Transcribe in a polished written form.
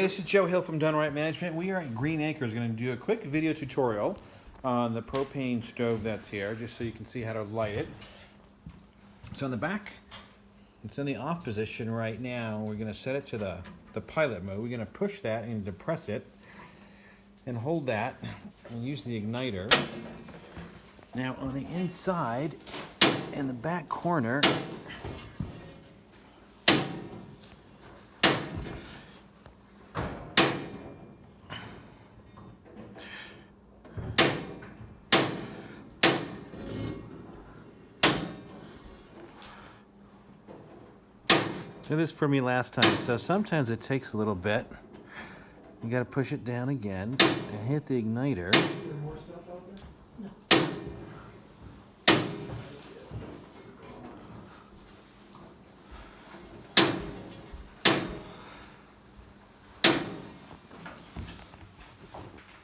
Hey, this is Joe Hill from DoneRight Management. We are at Green Acres going to do a quick video tutorial on the propane stove that's here, just so you can see how to light it. So on the back, it's in the off position right now. We're going to set it to the pilot mode. We're going to push that and depress it and hold that and use the igniter. Now on the inside, in the back corner, did this for me last time, so sometimes it takes a little bit. You got to push it down again and hit the igniter.